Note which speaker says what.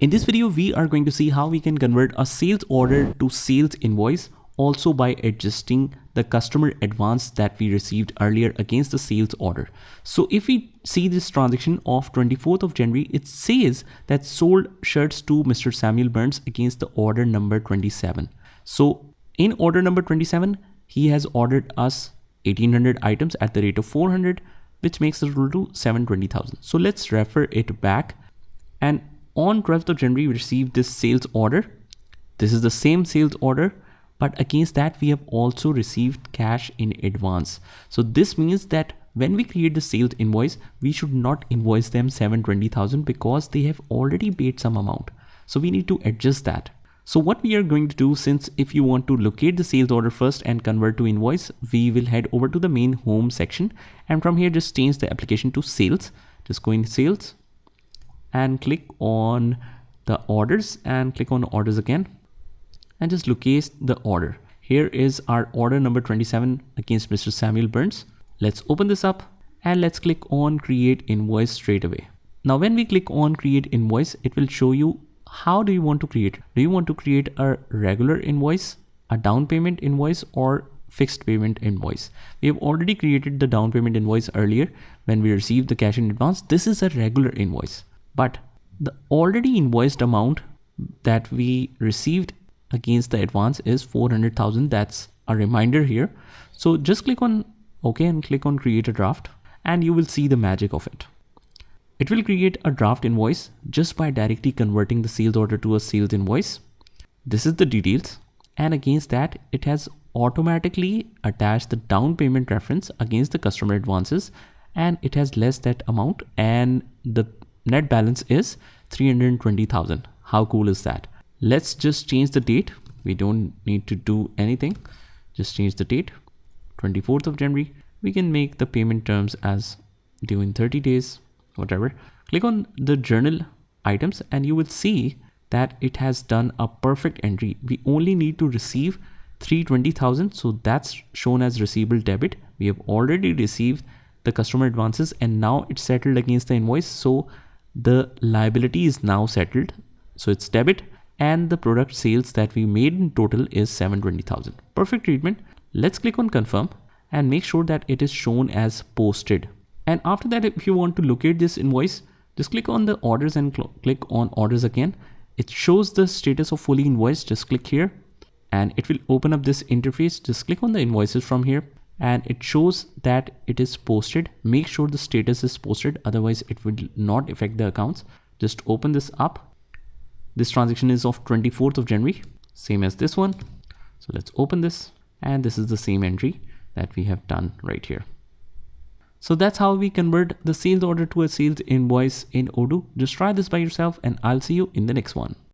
Speaker 1: In this video, we are going to see how we can convert a sales order to sales invoice, also by adjusting the customer advance that we received earlier against the sales order. So if we see this transaction of 24th of January, it says that sold shirts to Mr. Samuel Burns against the order number 27. So in order number 27, he has ordered us 1800 items at the rate of 400, which makes the total to 720,000. So let's refer it back. And on 12th of January, we received this sales order. This is the same sales order, but against that, we have also received cash in advance. So this means that when we create the sales invoice, we should not invoice them 720,000 because they have already paid some amount. So we need to adjust that. So what we are going to do, since if you want to locate the sales order first and convert to invoice, we will head over to the main home section. And from here, just change the application to sales. Just go in sales and click on the orders and click on orders again. And just locate the order. Here is our order number 27 against Mr. Samuel Burns. Let's open this up and let's click on create invoice straight away. Now, when we click on create invoice, it will show you how do you want to create. Do you want to create a regular invoice, a down payment invoice, or fixed payment invoice? We have already created the down payment invoice earlier when we received the cash in advance. This is a regular invoice, but the already invoiced amount that we received against the advance is 400,000. That's a reminder here. So just click on OK and click on create a draft and you will see the magic of it. It will create a draft invoice just by directly converting the sales order to a sales invoice. This is the details, and against that, it has automatically attached the down payment reference against the customer advances, and it has less that amount, and the net balance is 320,000. How cool is that? Let's just change the date. We don't need to do anything. Just change the date, 24th of January. We can make the payment terms as due in 30 days, whatever. Click on the journal items and you will see that it has done a perfect entry. We only need to receive 320,000. So that's shown as receivable debit. We have already received the customer advances and now it's settled against the invoice. So the liability is now settled. So it's debit, and the product sales that we made in total is 720,000. Perfect treatment. Let's click on confirm and make sure that it is shown as posted. And after that, if you want to locate this invoice, just click on the orders and click on orders again. It shows the status of fully invoiced. Just click here and it will open up this interface. Just click on the invoices from here and it shows that it is posted. Make sure the status is posted, otherwise it will not affect the accounts. Just open this up. This transaction is of 24th of January, same as this one. So let's open this, and this is the same entry that we have done right here. So that's how we convert the sales order to a sales invoice in Odoo. Just try this by yourself and I'll see you in the next one.